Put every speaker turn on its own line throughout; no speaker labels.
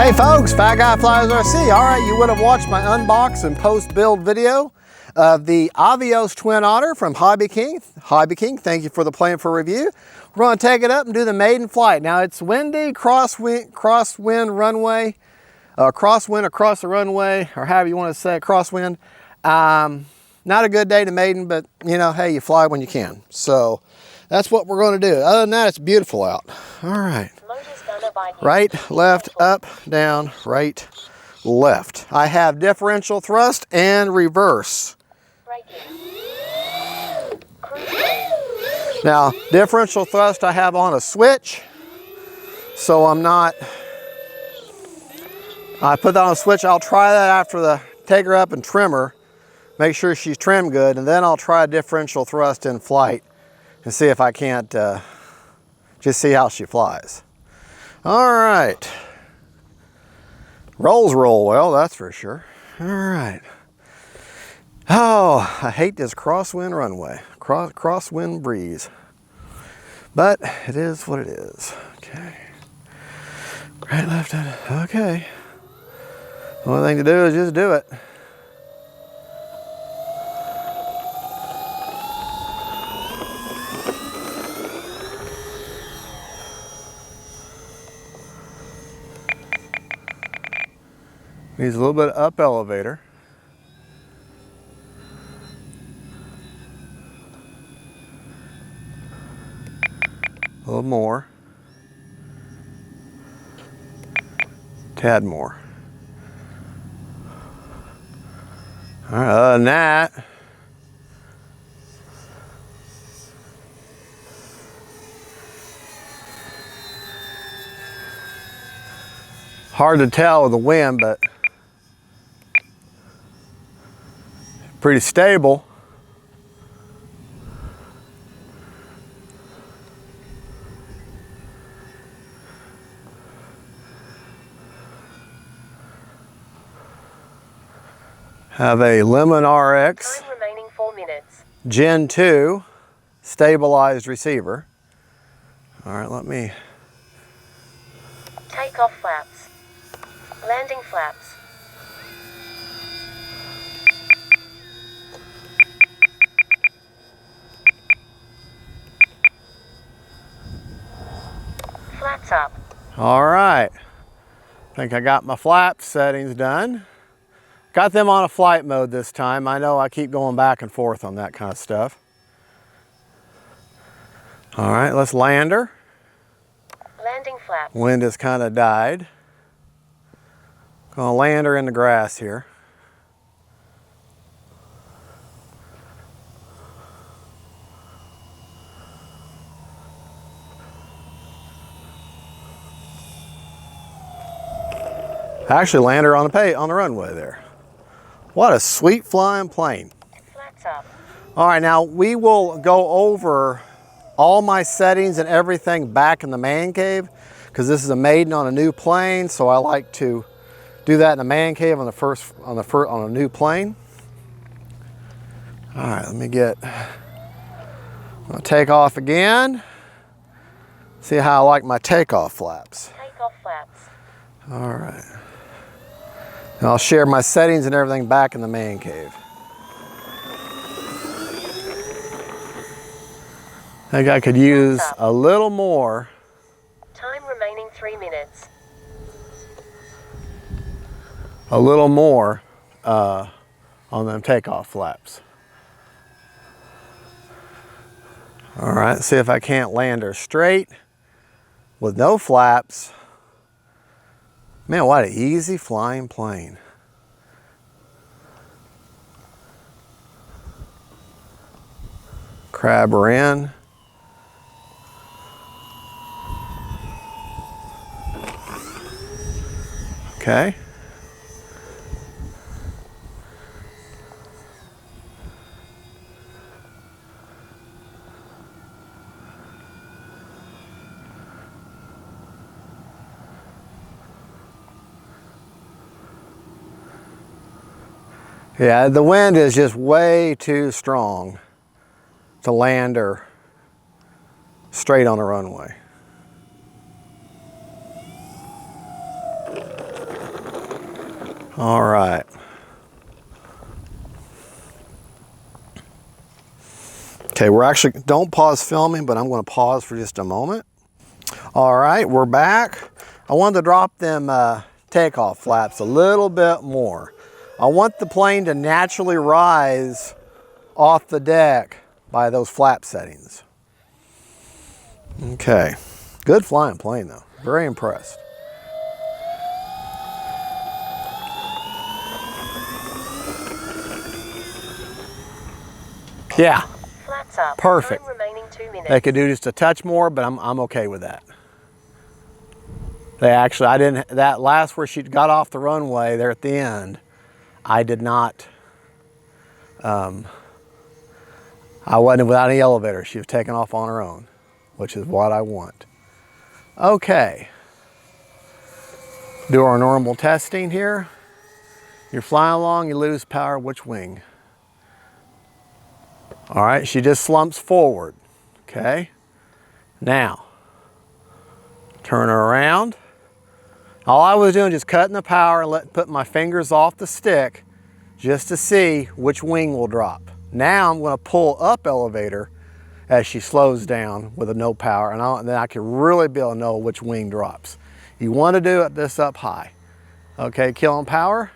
Hey folks, Fat Guy Flies RC. All right, you would have watched my unbox and post-build video of the AVIOS Twin Otter from Hobby King. Hobby King, thank you for the plane for review. We're going to take it up and do the maiden flight. Now it's windy, crosswind runway, crosswind across the runway, or however you want to say it, crosswind. Not a good day to maiden, but you know, hey, you fly when you can. So that's what we're going to do. Other than that, it's beautiful out. All right. Right, left, up, down, right, left. I have differential thrust and reverse. Now, differential thrust I have on a switch, so I put that on a switch. I'll try that after the take her up and trim her, make sure she's trimmed good, and then I'll try differential thrust in flight and see if I can't just see how she flies. All right, rolls roll well, that's for sure. All right. Oh, I hate this crosswind runway, crosswind breeze, but it is what it is. Okay, right, left, okay. The only thing to do is just do it. Needs a little bit of up elevator. A little more. Tad more. All right, other than that, hard to tell with the wind, but pretty stable. Have a Lemon RX
Time remaining 4 minutes.
Gen 2 stabilized receiver. All right, let me
Take off flaps. Landing flaps. Flaps up.
All right, I think I got my flap settings done. Got them on a flight mode this time. I know I keep going back and forth on that kind of stuff. All right, let's land her.
Landing flaps.
Wind has kind of died. Gonna land her in the grass here. Actually land her on the runway there. What a sweet flying plane.
Flaps up.
All right, now we will go over all my settings and everything back in the man cave, because this is a maiden on a new plane, so I like to do that in the man cave on a new plane. All right, let me I'll take off again. See how I like my takeoff flaps.
Take off flaps.
All right. And I'll share my settings and everything back in the man cave. I think I could use a little more.
Time remaining 3 minutes.
A little more on them takeoff flaps. All right, see if I can't land her straight with no flaps. Man, what an easy flying plane. Crab her in. Okay. Yeah, the wind is just way too strong to land her straight on the runway. All right. Okay, we're actually, don't pause filming, but I'm going to pause for just a moment. All right, we're back. I wanted to drop them takeoff flaps a little bit more. I want the plane to naturally rise off the deck by those flap settings. Okay, good flying plane though. Very impressed. Yeah,
Flaps up.
perfect.
Time remaining 2 minutes.
They could do just a touch more, but I'm okay with that. They actually, I didn't, that last where she got off the runway there at the end, I did not, I wasn't without any elevator. She was taking off on her own, which is what I want. Okay. Do our normal testing here. You're flying along, you lose power, which wing? All right, she just slumps forward, okay? Now, turn her around. All I was doing just cutting the power and putting my fingers off the stick just to see which wing will drop. Now I'm gonna pull up elevator as she slows down with a no power, and then I can really be able to know which wing drops. You wanna do this up high. Okay, killing power.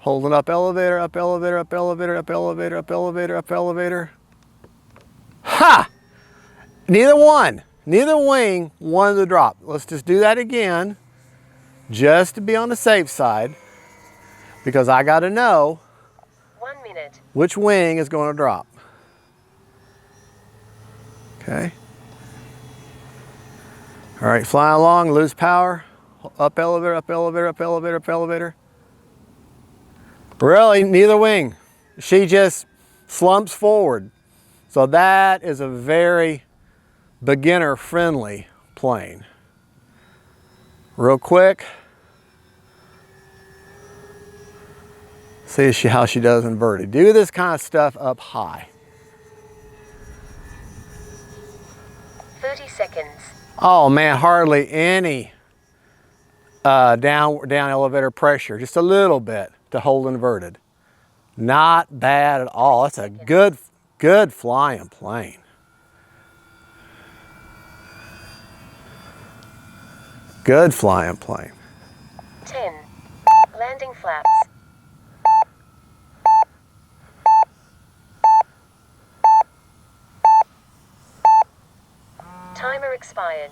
Holding up elevator, up elevator, up elevator, up elevator, up elevator, up elevator. Ha! Neither wing wanted to drop. Let's just do that again, just to be on the safe side, because I got to know
1 minute.
which wing is going to drop. Okay. All right, fly along, lose power. Up elevator, up elevator, up elevator, up elevator. Really, neither wing. She just slumps forward. So that is a very beginner-friendly plane. Real quick. See how she does inverted. Do this kind of stuff up high.
30 seconds.
Oh man, hardly any down elevator pressure. Just a little bit to hold inverted. Not bad at all. That's a good flying plane. Good flying plane.
10. Landing flaps. Timer expired.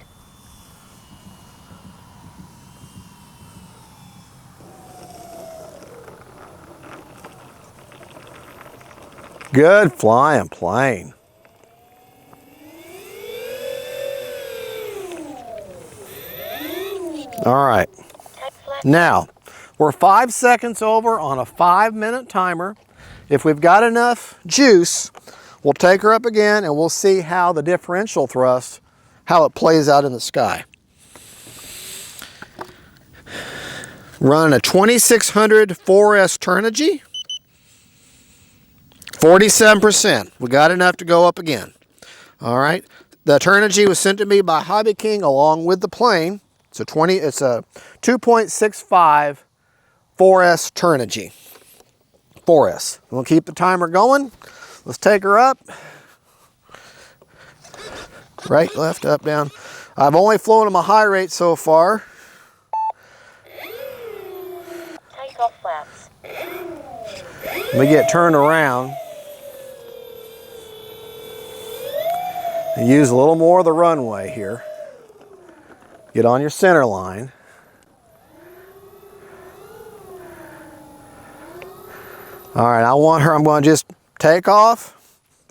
Good flying plane. All right.
Take flaps.
Now, we're 5 seconds over on a 5-minute timer. If we've got enough juice, we'll take her up again and we'll see how the differential thrust, how it plays out in the sky. Running a 2600 4S Turnigy. 47%. We got enough to go up again. All right. The Turnigy was sent to me by Hobby King along with the plane. It's a 2.65 4S Turnigy. 4S. We'll keep the timer going. Let's take her up. Right, left, up, down. I've only flown them a high rate so far.
Take off flaps.
Let me get turned around. And use a little more of the runway here. Get on your center line. All right, I want her, I'm going to just take off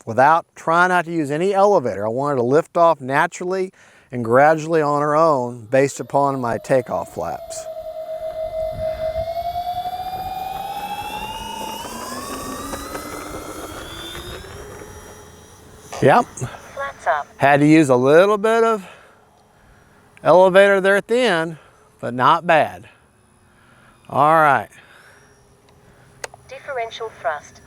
without trying not to use any elevator. I want her to lift off naturally and gradually on her own based upon my takeoff flaps. Yep.
Flaps up.
Had to use a little bit of elevator there at the end, but not bad. All right.
Differential thrust.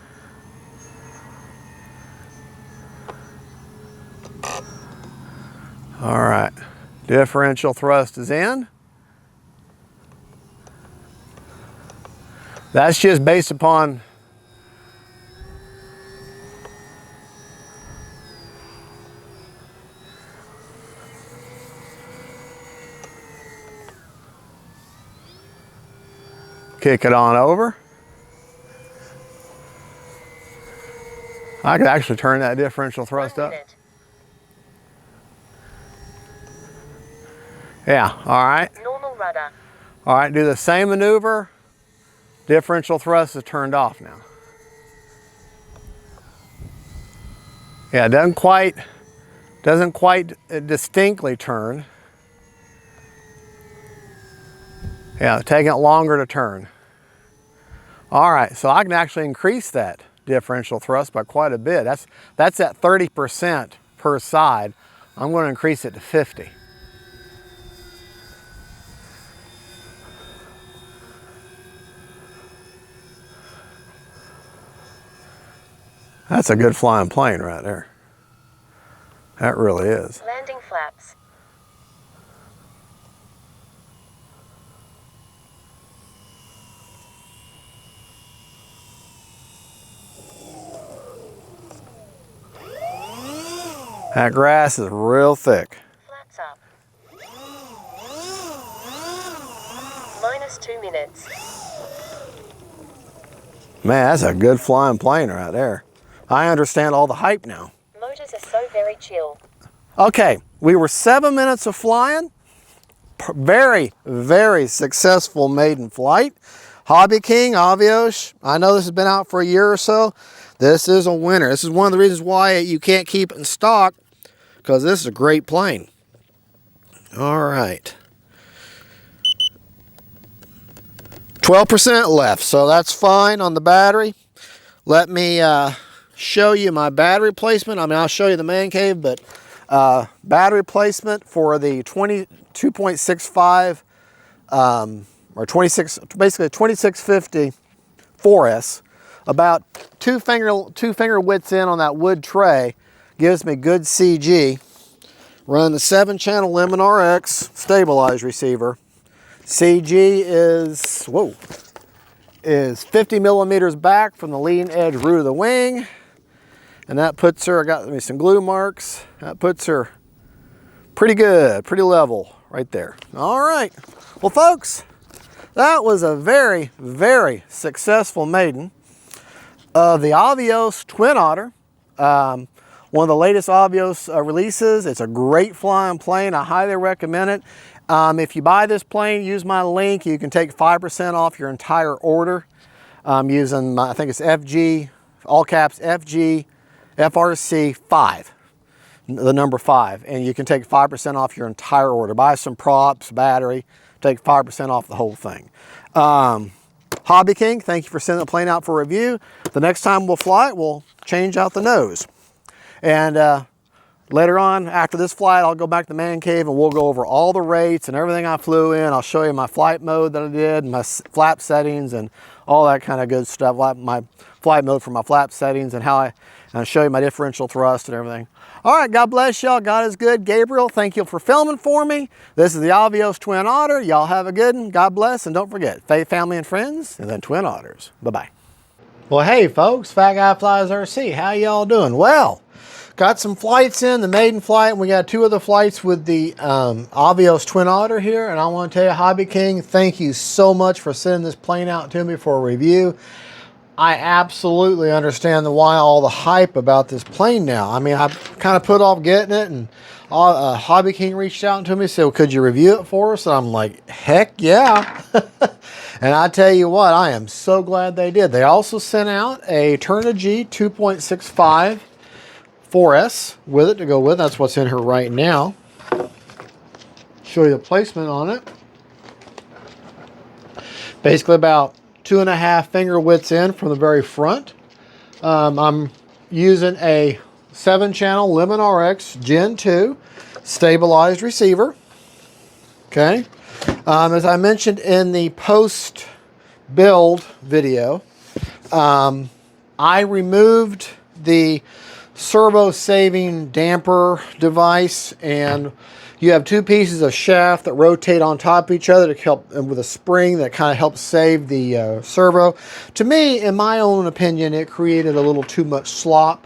All right. Differential thrust is in. That's just based upon kick it on over. I could actually turn that differential thrust up. Yeah, all right.
Normal rudder.
All right, do the same maneuver. Differential thrust is turned off now. Yeah, it doesn't quite distinctly turn. Yeah, taking it longer to turn. All right, so I can actually increase that differential thrust by quite a bit. That's at 30% per side. I'm going to increase it to 50. That's a good flying plane right there. That really is.
Landing flaps.
That grass is real thick.
Flaps up. -2 minutes.
Man, that's a good flying plane right there. I understand all the hype now.
Motors are so very chill.
Okay, we were 7 minutes of flying. Very, very successful maiden flight. Hobby King, Avios. I know this has been out for a year or so. This is a winner. This is one of the reasons why you can't keep it in stock, because this is a great plane. All right. 12% left, so that's fine on the battery. Let me show you my battery placement. I mean, I'll show you the man cave, but battery placement for the 22.65 or 26, basically 2650 4S, about two finger widths in on that wood tray, gives me good CG. Run the 7-channel Lemon RX stabilized receiver. CG is 50 millimeters back from the leading edge root of the wing. And that puts her, I got me some glue marks. That puts her pretty good, pretty level right there. All right. Well, folks, that was a very, very successful maiden of the Avios Twin Otter. One of the latest Avios releases. It's a great flying plane. I highly recommend it. If you buy this plane, use my link. You can take 5% off your entire order using my, I think it's FG, all caps FGFRC 5, the number 5. And you can take 5% off your entire order. Buy some props, battery, take 5% off the whole thing. Hobby King, thank you for sending the plane out for review. The next time we'll fly it, we'll change out the nose. And later on, after this flight, I'll go back to the man cave and we'll go over all the rates and everything I flew in. I'll show you my flight mode that I did, my flap settings and all that kind of good stuff. My flight mode for my flap settings and I'll show you my differential thrust and everything. All right, God bless y'all. God is good. Gabriel, thank you for filming for me. This is the Avios Twin Otter. Y'all have a good one. God bless. And don't forget, faith, family, and friends, and then Twin Otters. Bye-bye. Well, hey, folks. Fat Guy Flies RC. How y'all doing? Well, got some flights in, the maiden flight, and we got 2 other flights with the Avios Twin Otter here. And I want to tell you, Hobby King, thank you so much for sending this plane out to me for a review. I absolutely understand why all the hype about this plane now. I mean, I kind of put off getting it, and Hobby King reached out to me and said, well, could you review it for us? And I'm like, heck yeah. And I tell you what, I am so glad they did. They also sent out a Turnigy 2.65 4S with it to go with. That's what's in here right now. Show you the placement on it. Basically about 2.5 finger widths in from the very front. I'm using a 7-channel Lemon RX Gen 2 stabilized receiver. Okay. As I mentioned in the post build video, I removed the servo saving damper device, and you have two pieces of shaft that rotate on top of each other to help, and with a spring that kind of helps save the servo. To me, in my own opinion, it created a little too much slop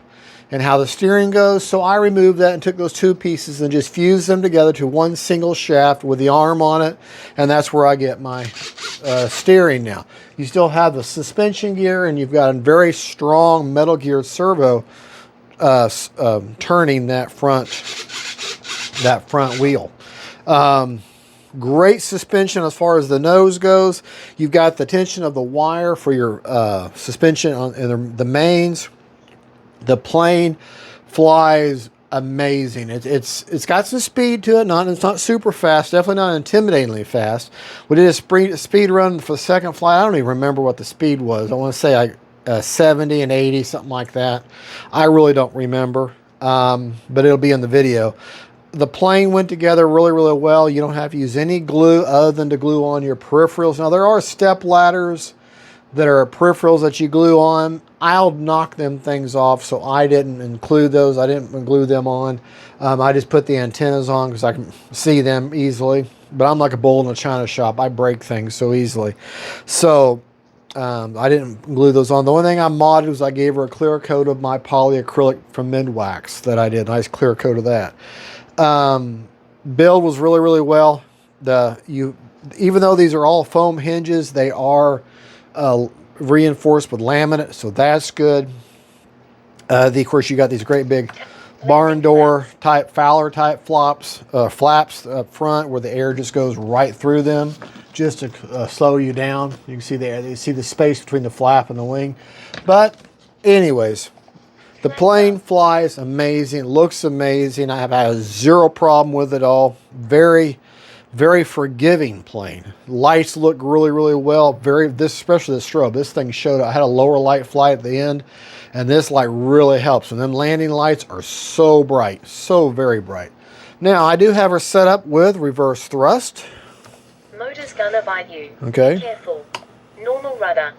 in how the steering goes, so I removed that and took those two pieces and just fused them together to one single shaft with the arm on it, and that's where I get my steering now. You still have the suspension gear, and you've got a very strong metal geared servo turning that front wheel. Great suspension as far as the nose goes. You've got the tension of the wire for your suspension on the mains. The plane flies amazing. It's got some speed to it. It's not super fast. Definitely not intimidatingly fast. We did a speed run for the second flight. I don't even remember what the speed was. I want to say 70 and 80, something like that. I really don't remember, but it'll be in the video. The plane went together really, really well. You don't have to use any glue other than to glue on your peripherals. Now, there are step ladders that are peripherals that you glue on. I'll knock them things off, so I didn't include those. I didn't glue them on. I just put the antennas on because I can see them easily. But I'm like a bull in a china shop. I break things so easily. So I didn't glue those on. The only thing I modded was I gave her a clear coat of my polyacrylic from Midwax that I did. Nice clear coat of that. Build was really, really well. Even though these are all foam hinges, they are reinforced with laminate, so that's good. Of course, you got these great big barn door type, Fowler type flaps up front where the air just goes right through them, just to slow you down. You can see the space between the flap and the wing. But anyways, the plane flies amazing, looks amazing. I have had zero problem with it all. Very, very forgiving plane. Lights look really, really well. Especially the strobe. This thing showed I had a lower light flight at the end, and this light really helps. And then landing lights are so bright, so very bright. Now I do have her set up with reverse thrust.
Motor's gonna bite you.
Okay.
Careful. Normal rudder.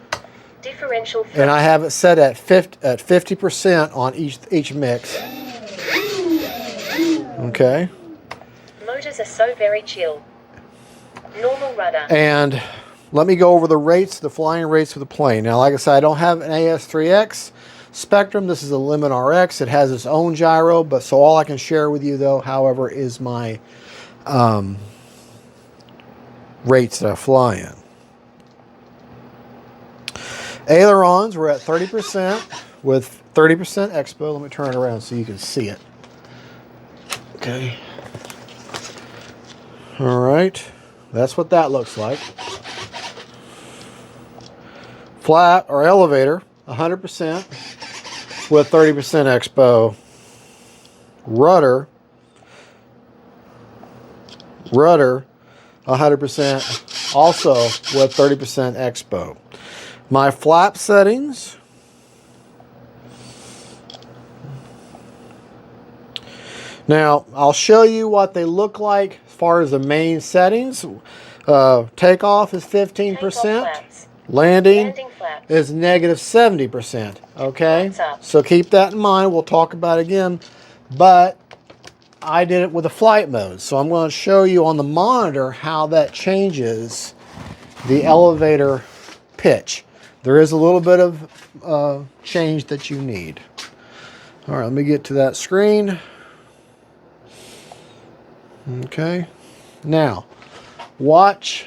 Differential.
And I have it set at 50% on each mix. Okay.
Motors are so very chill. Normal rudder.
And let me go over the rates, the flying rates of the plane. Now, like I said, I don't have an AS3X Spectrum. This is a Limit RX. It has its own gyro, but so all I can share with you, though, however, is my rates that I fly in. Ailerons were at 30% with 30% expo. Let me turn it around so you can see it. Okay. All right. That's what that looks like. Flat or elevator, 100% with 30% expo. Rudder, 100% also with 30% expo. My flap settings, now I'll show you what they look like as far as the main settings. Takeoff is 15%. Landing is negative 70%. Okay, so keep that in mind. We'll talk about it again, but I did it with a flight mode, so I'm going to show you on the monitor how that changes the elevator pitch. There is a little bit of change that you need. All right, let me get to that screen. Okay, now watch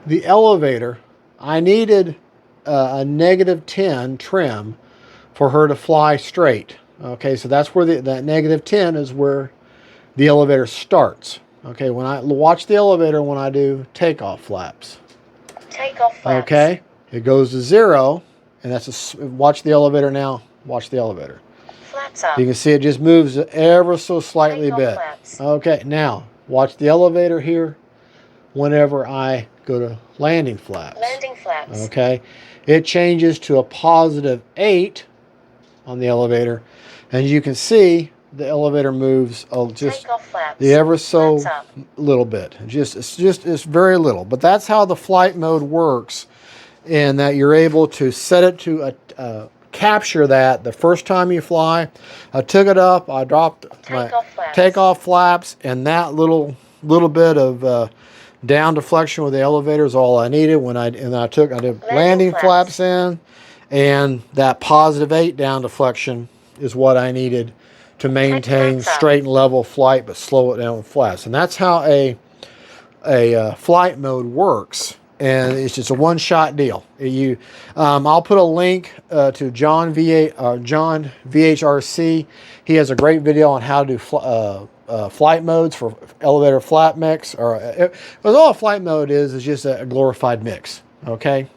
the elevator. I needed a negative 10 trim for her to fly straight. Okay, so that's where that negative 10 is where the elevator starts. Okay, when I watch the elevator when I do takeoff flaps.
Takeoff flaps.
Okay, it goes to 0, and that's watch the elevator now. Watch the elevator.
Flaps up.
You can see it just moves ever so slightly
Takeoff
bit.
flaps.
Okay, now watch the elevator here whenever I go to landing flaps.
Landing flaps.
Okay, it changes to a positive 8 on the elevator, and you can see the elevator moves just the ever so little bit. It's very little, but that's how the flight mode works, in that you're able to set it to capture that the first time you fly. I took it up, I dropped my takeoff flaps, and that little bit of down deflection with the elevator is all I needed. When I did landing flaps in, and that +8 down deflection is what I needed to maintain straight and level flight, but slow it down with flaps. And that's how a flight mode works. And it's just a one-shot deal. I'll put a link to John VHRC. He has a great video on how to do flight modes for elevator flap mix. Because all a flight mode is just a glorified mix. Okay.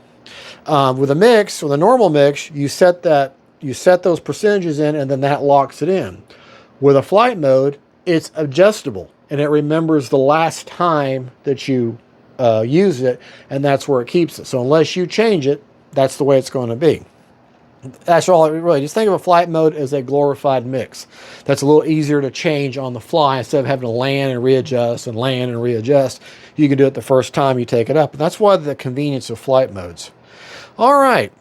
With a normal mix, you set those percentages in, and then that locks it in. With a flight mode, it's adjustable, and it remembers the last time that you use it, and that's where it keeps it. So unless you change it, that's the way it's going to be. That's all. Really, just think of a flight mode as a glorified mix. That's a little easier to change on the fly instead of having to land and readjust and land and readjust. You can do it the first time you take it up, and that's why the convenience of flight modes. All right.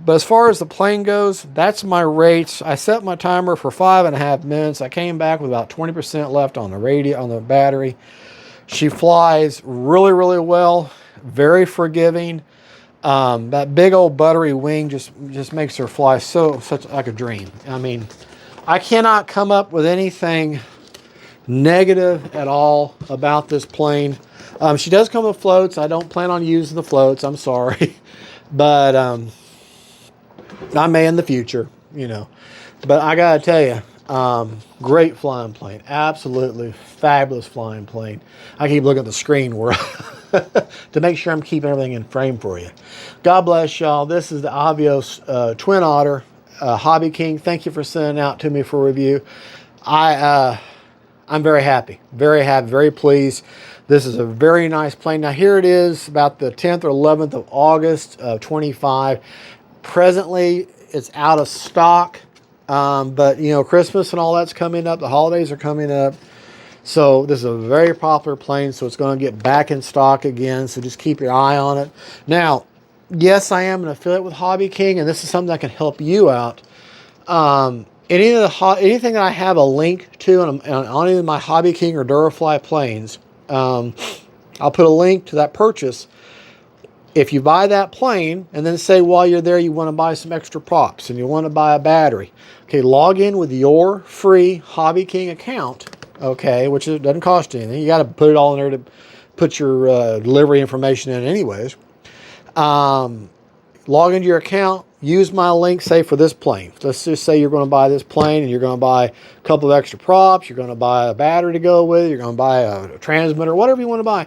But as far as the plane goes, that's my rates. I set my timer for 5.5 minutes. I came back with about 20% left on the battery. She flies really, really well. Very forgiving. That big old buttery wing just makes her fly such like a dream. I mean, I cannot come up with anything negative at all about this plane. She does come with floats. I don't plan on using the floats. I'm sorry. But I may in the future, you know. But I got to tell you, great flying plane. Absolutely fabulous flying plane. I keep looking at the screen where to make sure I'm keeping everything in frame for you. God bless y'all. This is the AVIOS Twin Otter Hobby King. Thank you for sending out to me for review. I'm very happy, very pleased. This is a very nice plane. Now here it is, about the 10th or 11th of August of 25. Presently, it's out of stock, but you know, Christmas and all that's coming up. The holidays are coming up. So this is a very popular plane, so it's going to get back in stock again. So just keep your eye on it. Now, yes, I am an affiliate with Hobby King, and this is something that can help you out. Anything that I have a link to on any of my Hobby King or Durafly planes, I'll put a link to that purchase. If you buy that plane and then say while you're there you want to buy some extra props and you want to buy a battery, okay, log in with your free Hobby King account, okay, which it doesn't cost you anything. You got to put it all in there to put your delivery information in anyways. Log into your account, use my link, say for this plane. Let's just say you're going to buy this plane and you're going to buy a couple of extra props, you're going to buy a battery to go with it, you're going to buy a transmitter, whatever you want to buy.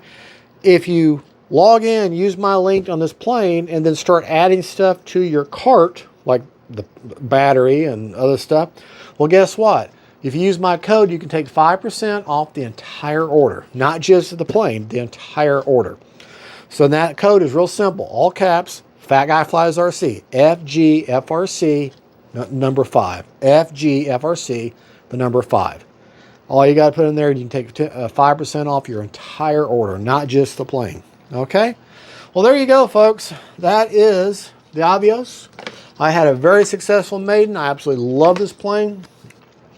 If you log in, use my link on this plane, and then start adding stuff to your cart, like the battery and other stuff, well, guess what? If you use my code, you can take 5% off the entire order. Not just the plane, the entire order. So that code is real simple. All caps, Fat Guy Flies RC, FGFRC, number 5. FGFRC, the number 5. All you got to put in there, you can take 5% off your entire order, not just the plane. Okay? Well, there you go, folks. That is the Avios. I had a very successful maiden. I absolutely love this plane.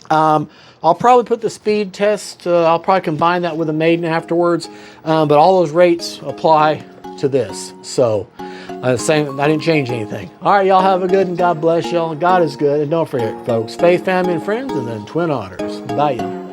I'll probably put the speed test, I'll probably combine that with a maiden afterwards, but all those rates apply to this. So, same, I didn't change anything. All right, y'all have a good and God bless y'all. God is good. And don't forget, folks, faith, family, and friends, and then Twin Otters. Bye, y'all.